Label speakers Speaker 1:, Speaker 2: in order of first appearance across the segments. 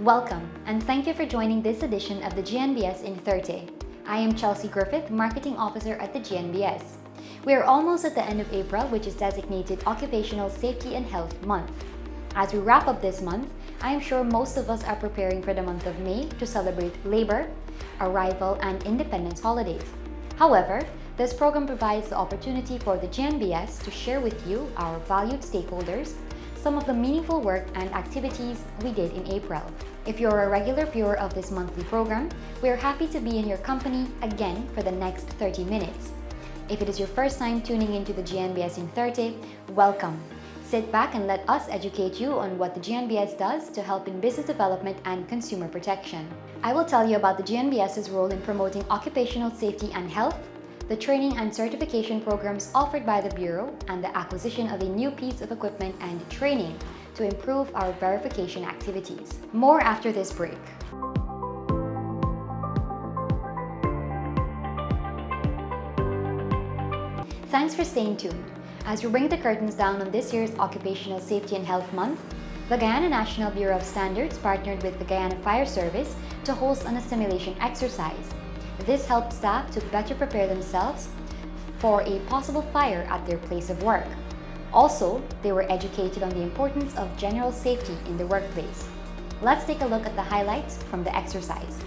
Speaker 1: Welcome, and thank you for joining this edition of the GNBS in 30. I am Chelsea Griffith, Marketing Officer at the GNBS. We are almost at the end of April, which is designated Occupational Safety and Health Month. As we wrap up this month, I am sure most of us are preparing for the month of May to celebrate Labor, Arrival, and Independence holidays. However, this program provides the opportunity for the GNBS to share with you, our valued stakeholders, some of the meaningful work and activities we did in April. If you're a regular viewer of this monthly program, we are happy to be in your company again for the next 30 minutes. If it is your first time tuning into the GNBS in 30, welcome. Sit back and let us educate you on what the GNBS does to help in business development and consumer protection. I will tell you about the GNBS's role in promoting occupational safety and health, the training and certification programs offered by the Bureau, and the acquisition of a new piece of equipment and training to improve our verification activities. More after this break. Thanks for staying tuned. As we bring the curtains down on this year's Occupational Safety and Health Month, the Guyana National Bureau of Standards partnered with the Guyana Fire Service to host an assimilation exercise. This helped staff to better prepare themselves for a possible fire at their place of work. Also, they were educated on the importance of general safety in the workplace. Let's take a look at the highlights from the exercise.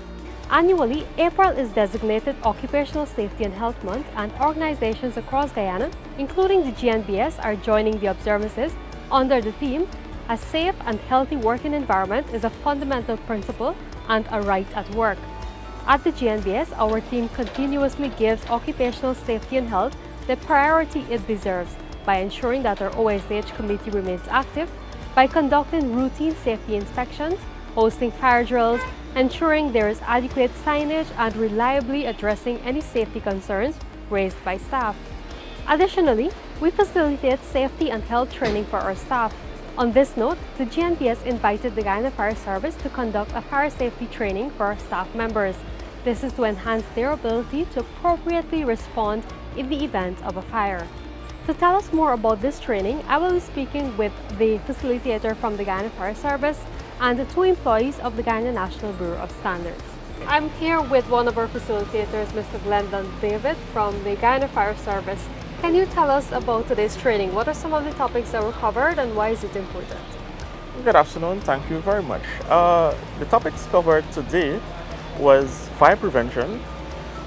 Speaker 2: Annually, April is designated Occupational Safety and Health Month, and organizations across Guyana, including the GNBS, are joining the observances under the theme, "A safe and healthy working environment is a fundamental principle and a right at work." At the GNBS, our team continuously gives occupational safety and health the priority it deserves by ensuring that our OSH committee remains active, by conducting routine safety inspections, hosting fire drills, ensuring there is adequate signage, and reliably addressing any safety concerns raised by staff. Additionally, we facilitate safety and health training for our staff. On this note, the GNBS invited the Guyana Fire Service to conduct a fire safety training for our staff members. This is to enhance their ability to appropriately respond in the event of a fire. To tell us more about this training, I will be speaking with the facilitator from the Guyana Fire Service and the two employees of the Guyana National Bureau of Standards. I'm here with one of our facilitators, Mr. Glendon David from the Guyana Fire Service. Can you tell us about today's training? What are some of the topics that were covered and why is it important?
Speaker 3: Good afternoon, thank you very much. The topics covered today was fire prevention,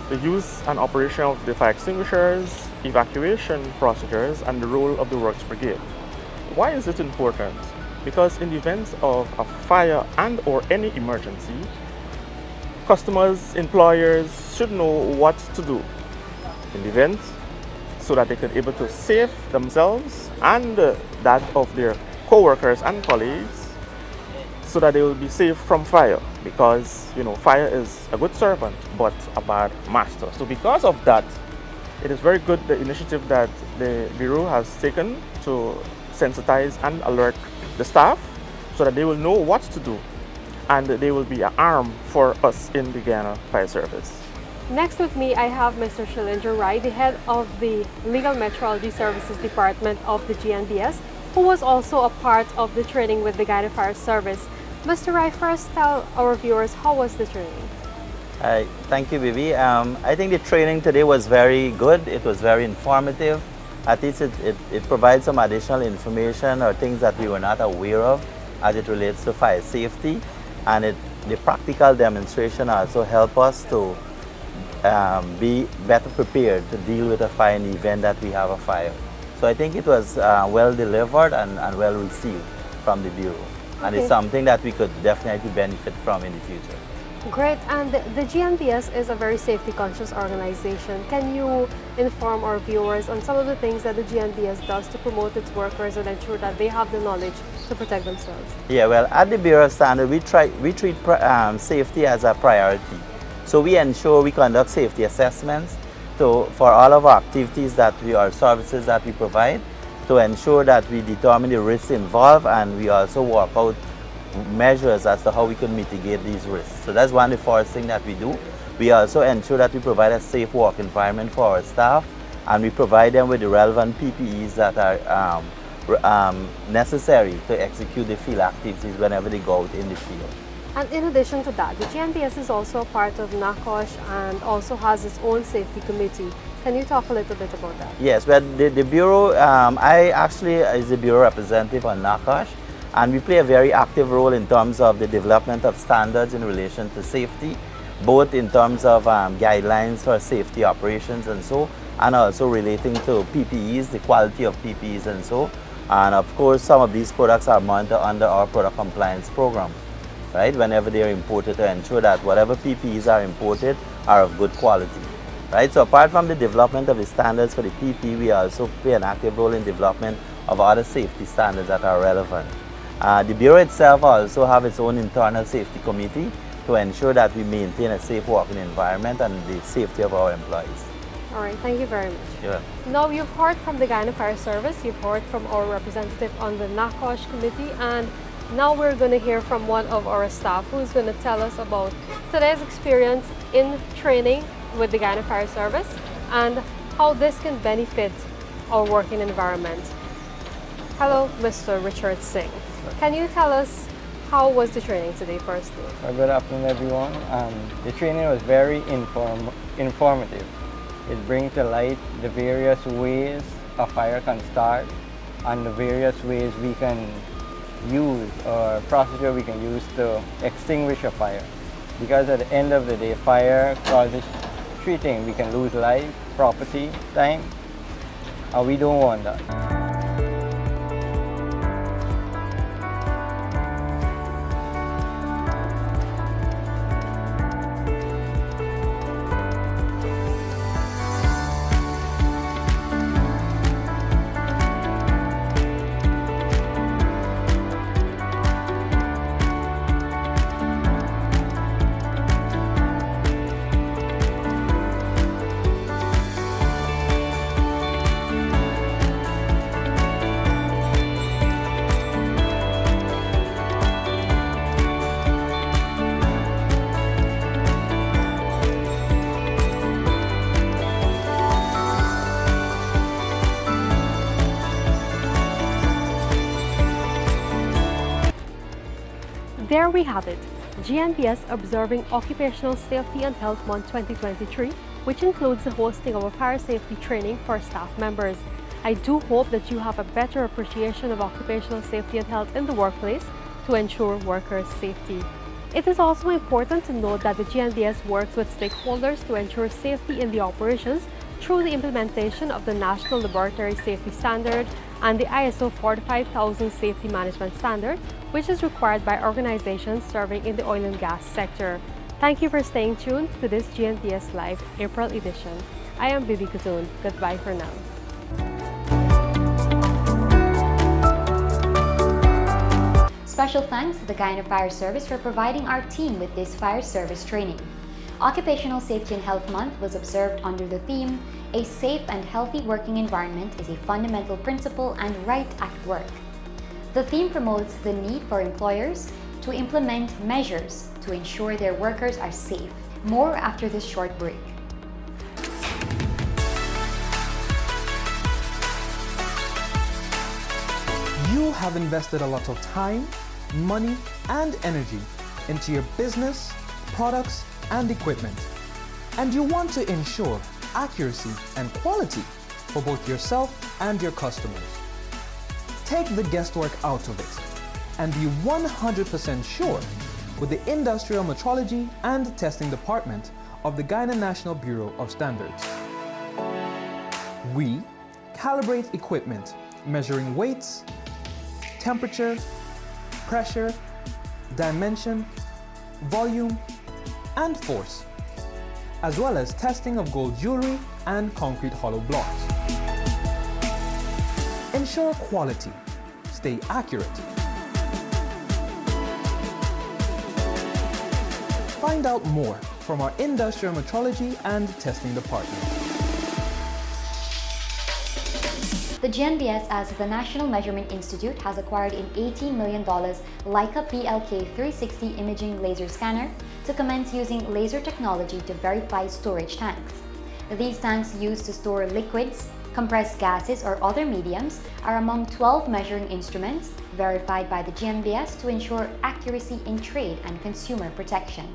Speaker 3: the use and operation of the fire extinguishers, evacuation procedures, and the role of the works brigade. Why is it important? Because in the event of a fire and or any emergency, customers, employers should know what to do in the event so that they can be able to save themselves and that of their co-workers and colleagues so that they will be safe from fire, because fire is a good servant but a bad master. So because of that, it is very good the initiative that the Bureau has taken to sensitize and alert the staff so that they will know what to do and they will be an arm for us in the Guyana Fire Service.
Speaker 2: Next with me, I have Mr. Shilinder Rai, the head of the Legal Metrology Services Department of the GNBS, who was also a part of the training with the Guyana Fire Service. Mr. Rai, first tell our viewers, how was the training?
Speaker 4: Thank you, Vivi. I think the training today was very good. It was very informative. At least it provides some additional information or things that we were not aware of as it relates to fire safety. And the practical demonstration also helped us to be better prepared to deal with a fire in the event that we have a fire. So I think it was well delivered and well received from the Bureau. And it's something that we could definitely benefit from in the future.
Speaker 2: Great, and the GNBS is a very safety conscious organization. Can you inform our viewers on some of the things that the GNBS does to promote its workers and ensure that they have the knowledge to protect themselves? Yeah,
Speaker 4: well, at the Bureau of Standards, we treat safety as a priority. So we ensure we conduct safety assessments for all of our activities our services that we provide, to ensure that we determine the risks involved, and we also work out measures as to how we can mitigate these risks. So that's one of the first things that we do. We also ensure that we provide a safe work environment for our staff, and we provide them with the relevant PPEs that are necessary to execute the field activities whenever they go out in the field.
Speaker 2: And in addition to that, the GNBS is also a part of NACOSH and also has its own safety committee. Can you talk a little bit about that?
Speaker 4: Yes, well, the Bureau, I actually is the Bureau representative on NACOSH, and we play a very active role in terms of the development of standards in relation to safety, both in terms of guidelines for safety operations and so, and also relating to PPEs, the quality of PPEs and so. And of course, some of these products are monitored under our product compliance program, right? Whenever they are imported, to ensure that whatever PPEs are imported are of good quality, right? So apart from the development of the standards for the PPE, we also play an active role in development of other safety standards that are relevant. The Bureau itself also have its own internal safety committee to ensure that we maintain a safe working environment and the safety of our employees.
Speaker 2: All right, thank you very much.
Speaker 4: Yeah.
Speaker 2: Now you've heard from the Guyana Fire Service, you've heard from our representative on the NACOSH committee, and now we're going to hear from one of our staff who's going to tell us about today's experience in training with the Guyana Fire Service and how this can benefit our working environment. Hello, Mr. Richard Singh. Can you tell us how was the training today, firstly?
Speaker 5: Good afternoon, everyone. The training was very informative. It brings to light the various ways a fire can start and the various ways we can use or procedure we can use to extinguish a fire. Because at the end of the day, fire causes three things. We can lose life, property, time, and we don't want that.
Speaker 2: There we have it, GNBS observing Occupational Safety and Health Month 2023, which includes the hosting of a fire safety training for staff members. I do hope that you have a better appreciation of occupational safety and health in the workplace to ensure workers' safety. It is also important to note that the GNBS works with stakeholders to ensure safety in the operations through the implementation of the National Laboratory Safety Standard and the ISO 45000 Safety Management Standard, which is required by organizations serving in the oil and gas sector. Thank you for staying tuned to this GNBS Live April edition. I am Bibi Katoon. Goodbye for now.
Speaker 1: Special thanks to the Guyana Fire Service for providing our team with this fire service training. Occupational Safety and Health Month was observed under the theme, "A safe and healthy working environment is a fundamental principle and right at work." The theme promotes the need for employers to implement measures to ensure their workers are safe. More after this short break.
Speaker 6: You have invested a lot of time, money, and energy into your business, products, and equipment. And you want to ensure accuracy and quality for both yourself and your customers. Take the guesswork out of it and be 100% sure with the Industrial Metrology and Testing Department of the Guyana National Bureau of Standards. We calibrate equipment measuring weights, temperature, pressure, dimension, volume, and force, as well as testing of gold jewelry and concrete hollow blocks. Ensure quality. Stay accurate. Find out more from our Industrial Metrology and Testing Department.
Speaker 1: The GNBS, as the National Measurement Institute, has acquired an $18 million Leica PLK360 imaging laser scanner to commence using laser technology to verify storage tanks. These tanks used to store liquids, compressed gases, or other mediums are among 12 measuring instruments verified by the GNBS to ensure accuracy in trade and consumer protection.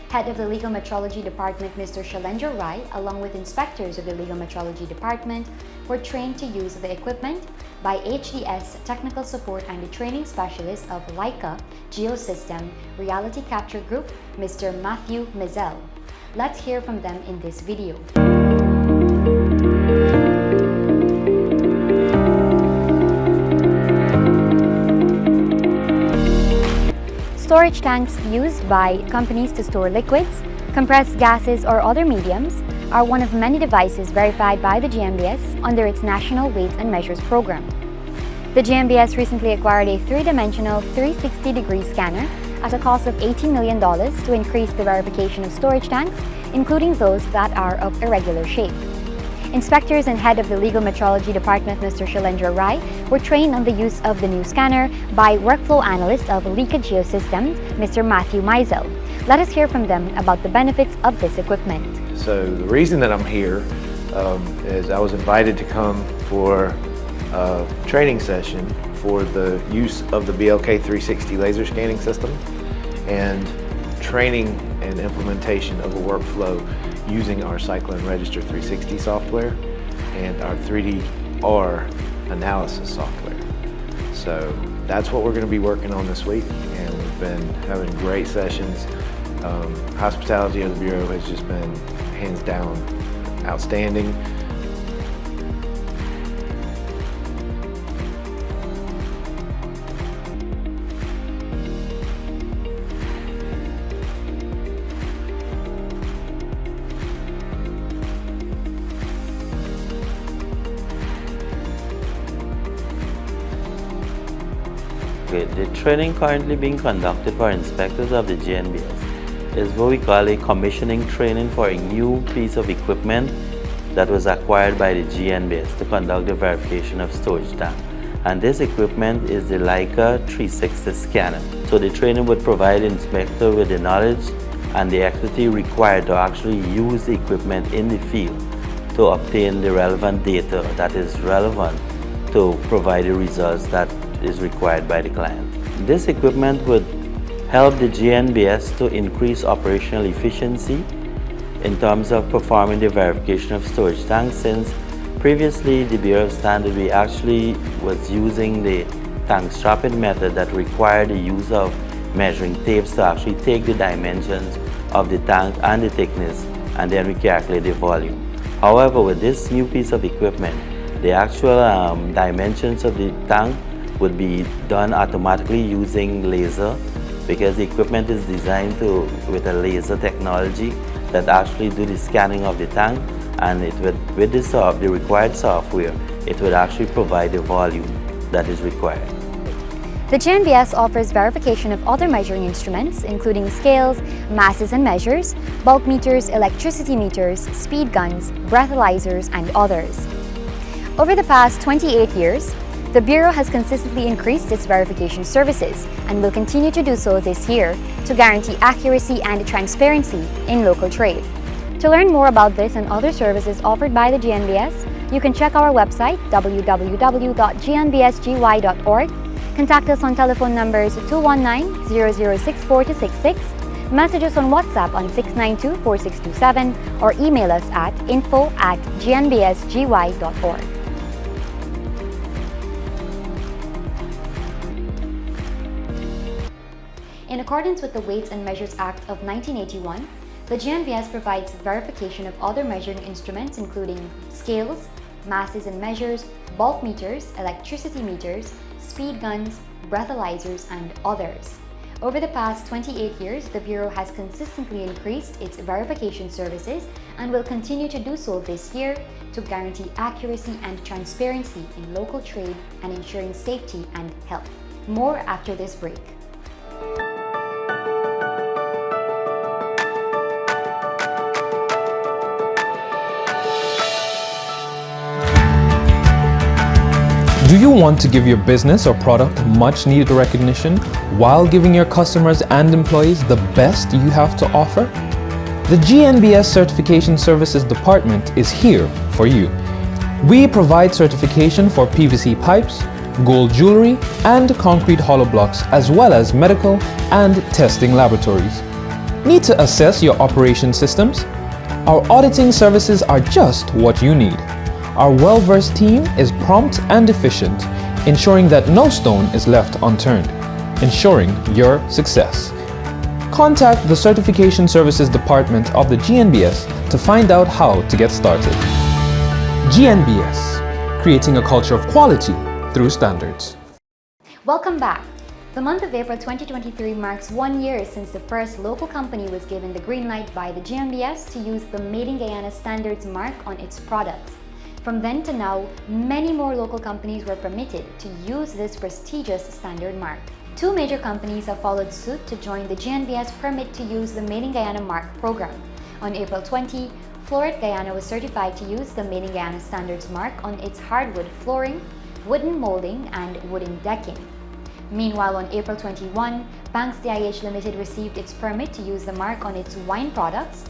Speaker 1: Head of the Legal Metrology Department, Mr. Shailendra Rai, along with inspectors of the Legal Metrology Department, were trained to use the equipment by HDS Technical Support and the Training Specialist of Leica Geosystem Reality Capture Group, Mr. Matthew Mizell. Let's hear from them in this video. Storage tanks used by companies to store liquids, compressed gases, or other mediums are one of many devices verified by the GNBS under its National Weights and Measures program. The GNBS recently acquired a three-dimensional 360-degree scanner at a cost of $18 million to increase the verification of storage tanks, including those that are of irregular shape. Inspectors and head of the Legal Metrology Department, Mr. Shailendra Rai, were trained on the use of the new scanner by workflow analyst of Leica Geosystems, Mr. Matthew Mizell. Let us hear from them about the benefits of this equipment.
Speaker 7: So the reason that I'm here is I was invited to come for a training session for the use of the BLK 360 laser scanning system and training and implementation of a workflow using our Cyclone Register 360 software and our 3DR analysis software. So that's what we're going to be working on this week, and we've been having great sessions. Hospitality of the Bureau has just been hands down outstanding.
Speaker 4: The training currently being conducted for inspectors of the GNBS is what we call a commissioning training for a new piece of equipment that was acquired by the GNBS to conduct the verification of storage tank. And this equipment is the Leica 360 scanner. So the training would provide the inspector with the knowledge and the expertise required to actually use the equipment in the field to obtain the relevant data that is relevant to provide the results that is required by the client. This equipment would help the GNBS to increase operational efficiency in terms of performing the verification of storage tanks, since previously the Bureau of Standard we actually was using the tank strapping method that required the use of measuring tapes to actually take the dimensions of the tank and the thickness, and then we calculate the volume. However, with this new piece of equipment, the actual dimensions of the tank would be done automatically using laser, because the equipment is designed with a laser technology that actually do the scanning of the tank, and it would, with the required software, it would actually provide the volume that is required.
Speaker 1: The GNBS offers verification of other measuring instruments, including scales, masses and measures, bulk meters, electricity meters, speed guns, breathalyzers, and others. Over the past 28 years, the Bureau has consistently increased its verification services and will continue to do so this year to guarantee accuracy and transparency in local trade. To learn more about this and other services offered by the GNBS, you can check our website www.gnbsgy.org, contact us on telephone numbers 219-0064-66, message us on WhatsApp on 692-4627, or email us at info@gnbsgy.org. In accordance with the Weights and Measures Act of 1981, the GNBS provides verification of other measuring instruments, including scales, masses and measures, bulk meters, electricity meters, speed guns, breathalyzers, and others. Over the past 28 years, the Bureau has consistently increased its verification services and will continue to do so this year to guarantee accuracy and transparency in local trade and ensuring safety and health. More after this break.
Speaker 6: Do you want to give your business or product much needed recognition while giving your customers and employees the best you have to offer? The GNBS Certification Services Department is here for you. We provide certification for PVC pipes, gold jewelry, and concrete hollow blocks, as well as medical and testing laboratories. Need to assess your operation systems? Our auditing services are just what you need. Our well-versed team is prompt and efficient, ensuring that no stone is left unturned, ensuring your success. Contact the Certification Services Department of the GNBS to find out how to get started. GNBS, creating a culture of quality through standards.
Speaker 1: Welcome back. The month of April 2023 marks 1 year since the first local company was given the green light by the GNBS to use the Made in Guyana standards mark on its products. From then to now, many more local companies were permitted to use this prestigious standard mark. 2 major companies have followed suit to join the GNBS permit to use the Made in Guyana mark program. On April 20, Floret Guyana was certified to use the Made in Guyana standards mark on its hardwood flooring, wooden molding, and wooden decking. Meanwhile, on April 21, Banks DIH Limited received its permit to use the mark on its wine products,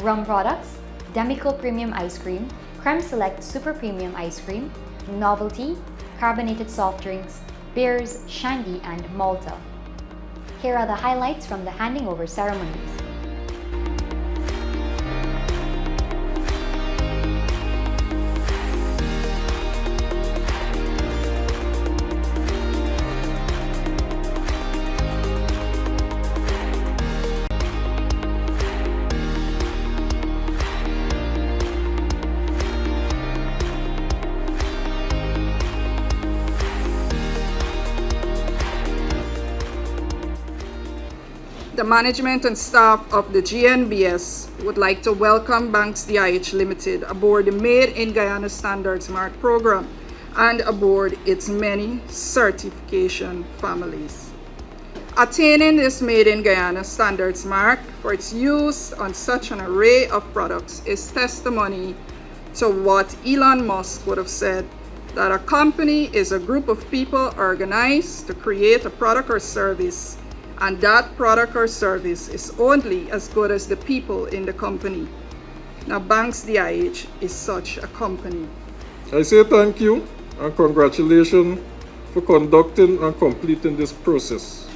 Speaker 1: rum products, Demico Premium Ice Cream, Creme Select Super Premium Ice Cream, Novelty, carbonated soft drinks, beers, shandy, and Malta. Here are the highlights from the handing over ceremonies.
Speaker 8: The management and staff of the GNBS would like to welcome Banks DIH Limited aboard the Made in Guyana Standards Mark program and aboard its many certification families. Attaining this Made in Guyana Standards Mark for its use on such an array of products is testimony to what Elon Musk would have said, that a company is a group of people organized to create a product or service, and that product or service is only as good as the people in the company. Now, Banks DIH is such a company.
Speaker 9: I say thank you and congratulations for conducting and completing this process.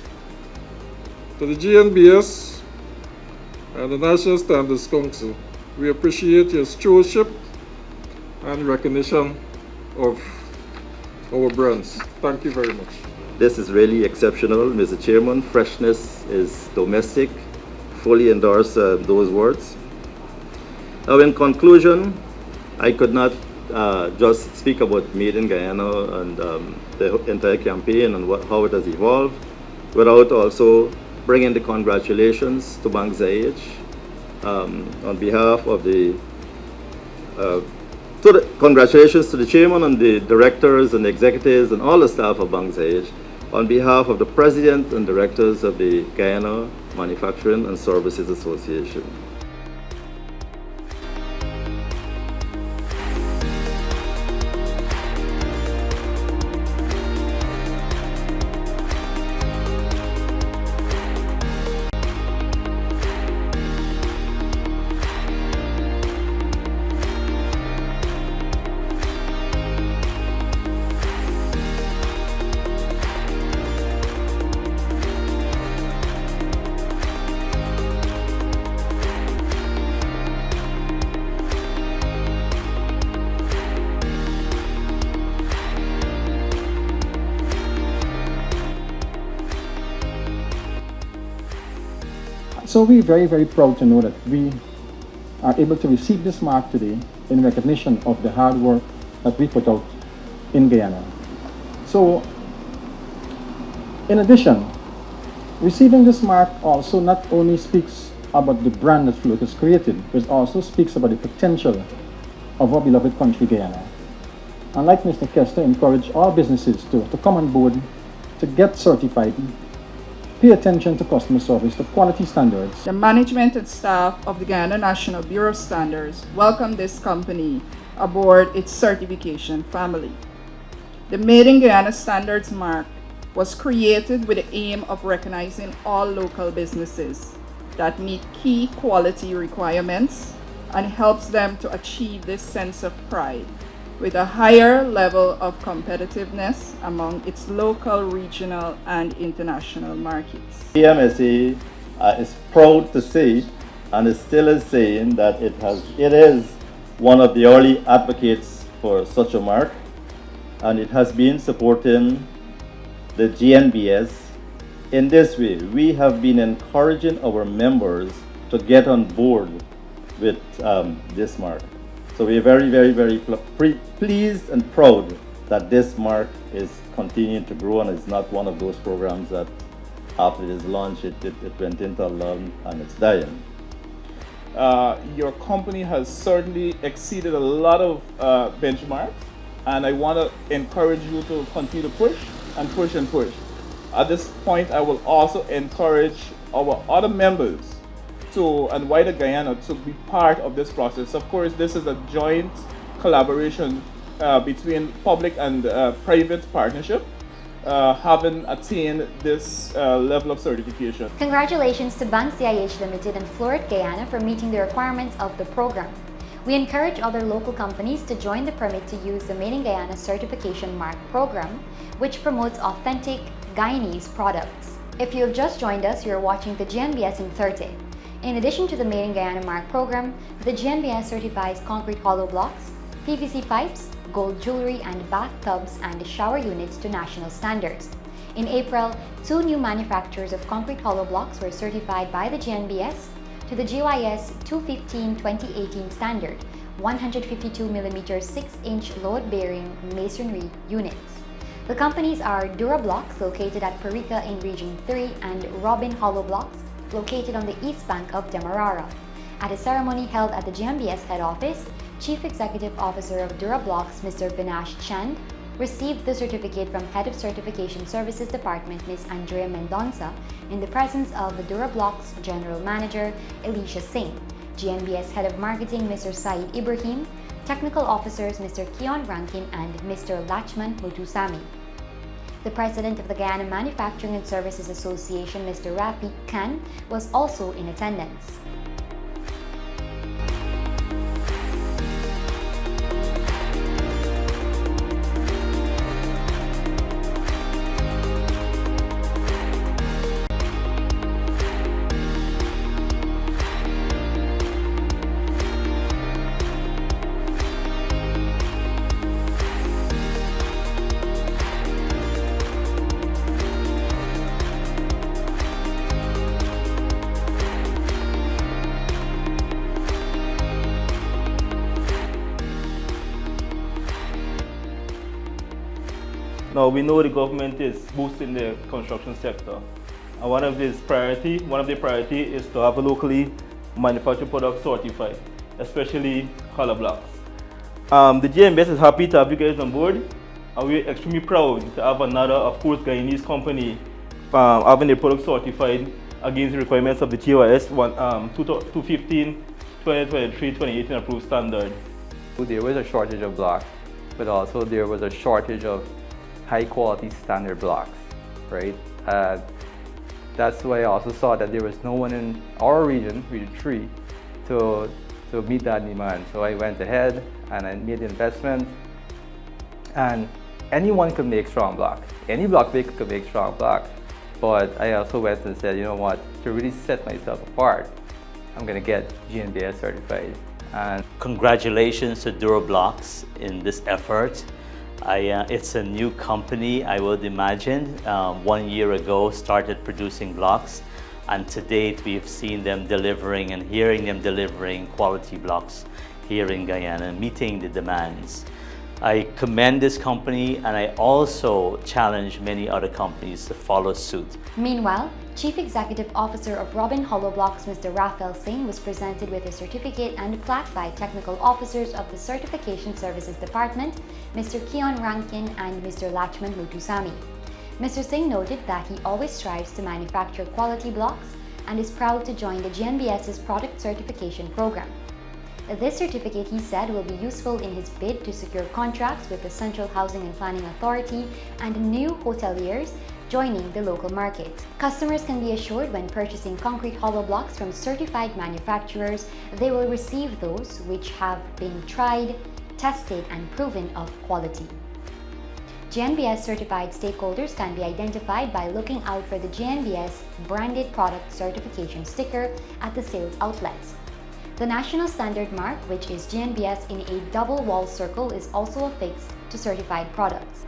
Speaker 9: To the GNBS and the National Standards Council, we appreciate your stewardship and recognition of our brands. Thank you very much.
Speaker 4: This is really exceptional, Mr. Chairman. Freshness is domestic. Fully endorse those words. Now, in conclusion, I could not just speak about Made in Guyana and the entire campaign and how it has evolved without also bringing the congratulations to Banks DIH on behalf of congratulations to the chairman and the directors and executives and all the staff of Banks DIH on behalf of the president and directors of the Guyana Manufacturing and Services Association.
Speaker 10: So we're very, very proud to know that we are able to receive this mark today in recognition of the hard work that we put out in Guyana. So, in addition, receiving this mark also not only speaks about the brand that Floret has created, but it also speaks about the potential of our beloved country, Guyana. And like Mr. Kester, encourage all businesses to come on board, to get certified, pay attention to customer service, to quality standards.
Speaker 8: The management and staff of the Guyana National Bureau of Standards welcome this company aboard its certification family. The Made in Guyana Standards mark was created with the aim of recognizing all local businesses that meet key quality requirements and helps them to achieve this sense of pride with a higher level of competitiveness among its local, regional, and international markets.
Speaker 4: GMSA is proud to say, and is still is saying, that it is one of the early advocates for such a mark, and it has been supporting the GNBS. In this way, we have been encouraging our members to get on board with this mark. So we are very, very, very pleased and proud that this mark is continuing to grow, and it's not one of those programs that after it is launched, it went into a lull and it's dying.
Speaker 11: Your company has certainly exceeded a lot of benchmarks, and I want to encourage you to continue to push and push and push. At this point, I will also encourage our other members and wider Guyana to be part of this process. Of course, this is a joint collaboration between public and private partnership, having attained this level of certification.
Speaker 1: Congratulations to Banks DIH Limited and Floret Guyana for meeting the requirements of the program. We encourage other local companies to join the permit to use the Made in Guyana Certification Mark program, which promotes authentic Guyanese products. If you have just joined us, you're watching the GNBS in 30. In addition to the Made in Guyana Mark program, the GNBS certifies concrete hollow blocks, PVC pipes, gold jewelry, and bathtubs and shower units to national standards. In April, 2 new manufacturers of concrete hollow blocks were certified by the GNBS to the GYS 215-2018 standard, 152mm 6-inch load-bearing masonry units. The companies are Durablocks, located at Parika in Region 3, and Robin Hollow Blocks, located on the east bank of Demerara. At a ceremony held at the GNBS head office, Chief Executive Officer of Durablocks, Mr. Vinash Chand, received the certificate from Head of Certification Services Department, Ms. Andrea Mendonça, in the presence of the Durablocks General Manager, Elisha Singh, GNBS Head of Marketing, Mr. Saeed Ibrahim, Technical Officers, Mr. Keon Rankin and Mr. Lachman Mutusami. The President of the Guyana Manufacturing and Services Association, Mr. Rafi Khan, was also in attendance.
Speaker 12: Now we know the government is boosting the construction sector, and one of the priority is to have a locally manufactured product certified, especially hollow blocks. The GNBS is happy to have you guys on board, and we're extremely proud to have another, of course, Guyanese company having their product certified against the requirements of the GYS 215, 2023, 2018 approved standard.
Speaker 13: There was a shortage of blocks, but also there was a shortage of high quality standard blocks, right? That's why I also saw that there was no one in our region, Region 3, to meet that demand. So I went ahead and I made the investment, and anyone could make strong block. Any block maker could make strong block, but I also went and said, you know what, to really set myself apart, I'm gonna get GNBS certified. And
Speaker 14: congratulations to Durablocks in this effort. It's a new company, I would imagine. 1 year ago started producing blocks, and to date we've seen them delivering and hearing them delivering quality blocks here in Guyana, meeting the demands. I commend this company, and I also challenge many other companies to follow suit.
Speaker 1: Meanwhile, Chief Executive Officer of Robin Hollow Blocks, Mr. Rafael Singh, was presented with a certificate and plaque by Technical Officers of the Certification Services Department, Mr. Keon Rankin and Mr. Lachman Mutusami. Mr. Singh noted that he always strives to manufacture quality blocks and is proud to join the GNBS's product certification program. This certificate, he said, will be useful in his bid to secure contracts with the Central Housing and Planning Authority and new hoteliers joining the local market. Customers can be assured when purchasing concrete hollow blocks from certified manufacturers, they will receive those which have been tried, tested and proven of quality. GNBS certified stakeholders can be identified by looking out for the GNBS branded product certification sticker at the sales outlets. The national standard mark, which is GNBS in a double wall circle, is also affixed to certified products.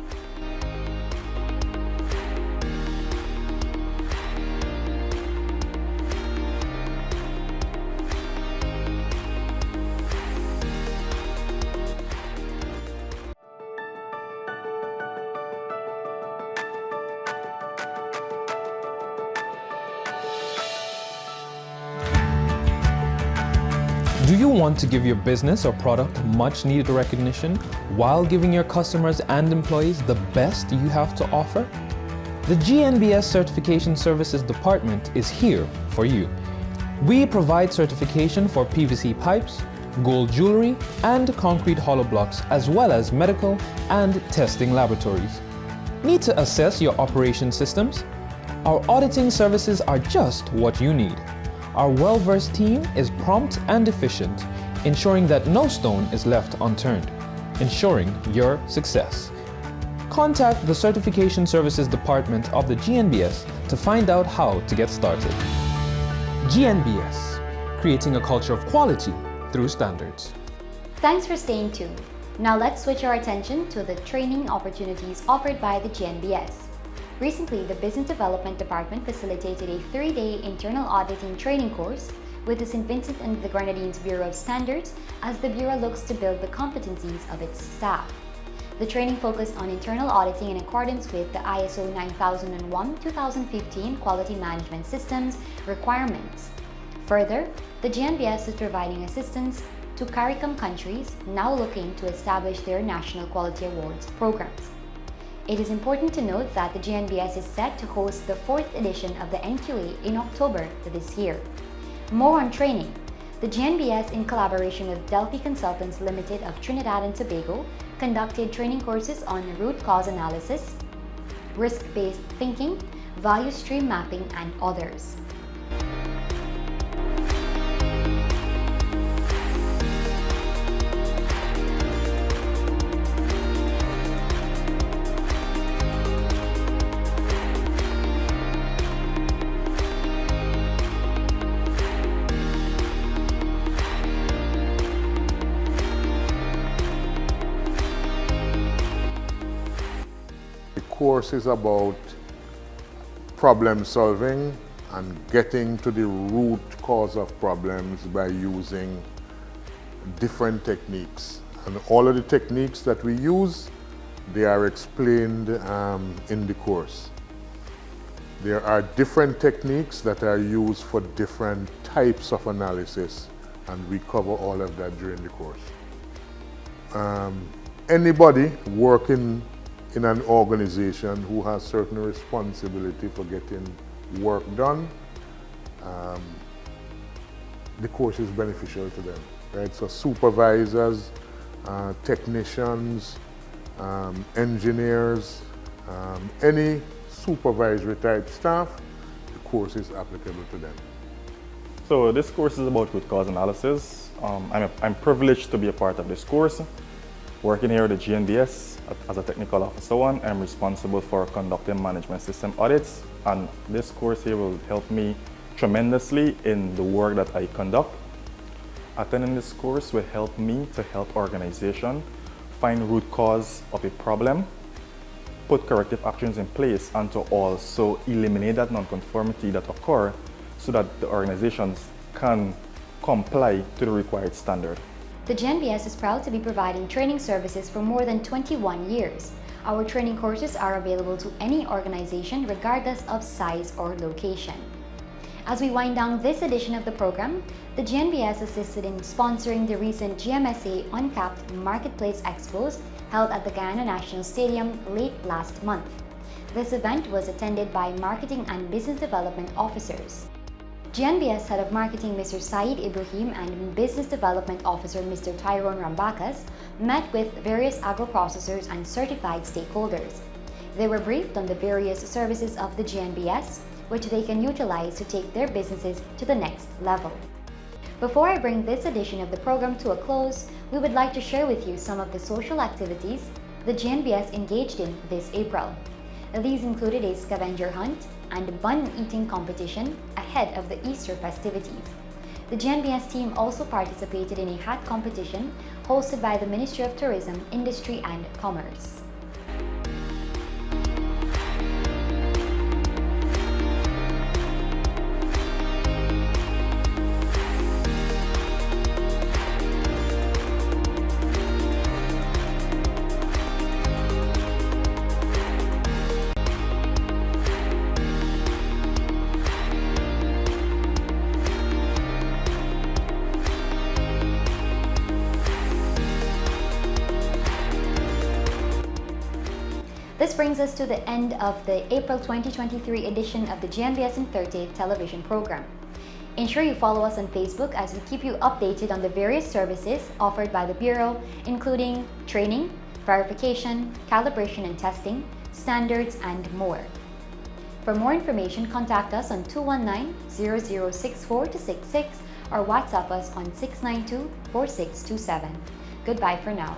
Speaker 6: Do you want to give your business or product much needed recognition while giving your customers and employees the best you have to offer? The GNBS Certification Services Department is here for you. We provide certification for PVC pipes, gold jewelry, and concrete hollow blocks, as well as medical and testing laboratories. Need to assess your operation systems? Our auditing services are just what you need. Our well-versed team is prompt and efficient, ensuring that no stone is left unturned, ensuring your success. Contact the Certification Services Department of the GNBS to find out how to get started. GNBS, creating a culture of quality through standards.
Speaker 1: Thanks for staying tuned. Now let's switch our attention to the training opportunities offered by the GNBS. Recently, the Business Development Department facilitated a 3-day internal auditing training course with the St. Vincent and the Grenadines Bureau of Standards as the Bureau looks to build the competencies of its staff. The training focused on internal auditing in accordance with the ISO 9001-2015 Quality Management Systems requirements. Further, the GNBS is providing assistance to CARICOM countries now looking to establish their National Quality Awards programs. It is important to note that the GNBS is set to host the 4th edition of the NQA in October this year. More on training. The GNBS, in collaboration with Delphi Consultants Limited of Trinidad and Tobago, conducted training courses on root cause analysis, risk-based thinking, value stream mapping, and others.
Speaker 15: The course is about problem solving and getting to the root cause of problems by using different techniques. And all of the techniques that we use, they are explained in the course. There are different techniques that are used for different types of analysis, and we cover all of that during the course. Anybody working in an organization who has certain responsibility for getting work done, the course is beneficial to them, right? So supervisors, technicians, engineers, any supervisory type staff, the course is applicable to them.
Speaker 3: So this course is about root cause analysis. I'm privileged to be a part of this course. Working here at the GNBS as a technical officer one, I'm responsible for conducting management system audits, and this course here will help me tremendously in the work that I conduct. Attending this course will help me to help organizations find root cause of a problem, put corrective actions in place, and to also eliminate that non-conformity that occur so that the organizations can comply to the required standard.
Speaker 1: The GNBS is proud to be providing training services for more than 21 years. Our training courses are available to any organization regardless of size or location. As we wind down this edition of the program, the GNBS assisted in sponsoring the recent GMSA Uncapped Marketplace Expos held at the Guyana National Stadium late last month. This event was attended by marketing and business development officers. GNBS Head of Marketing Mr. Saeed Ibrahim and Business Development Officer Mr. Tyrone Rambakas met with various agro-processors and certified stakeholders. They were briefed on the various services of the GNBS, which they can utilize to take their businesses to the next level. Before I bring this edition of the program to a close, we would like to share with you some of the social activities the GNBS engaged in this April. These included a scavenger hunt and a bun eating competition ahead of the Easter festivities. The GNBS team also participated in a hat competition hosted by the Ministry of Tourism, Industry and Commerce. This brings us to the end of the April 2023 edition of the GNBS in 30 television program. Ensure you follow us on Facebook as we keep you updated on the various services offered by the Bureau, including training, verification, calibration and testing, standards, and more. For more information, contact us on 219-0064-66 or WhatsApp us on 692-4627. Goodbye for now.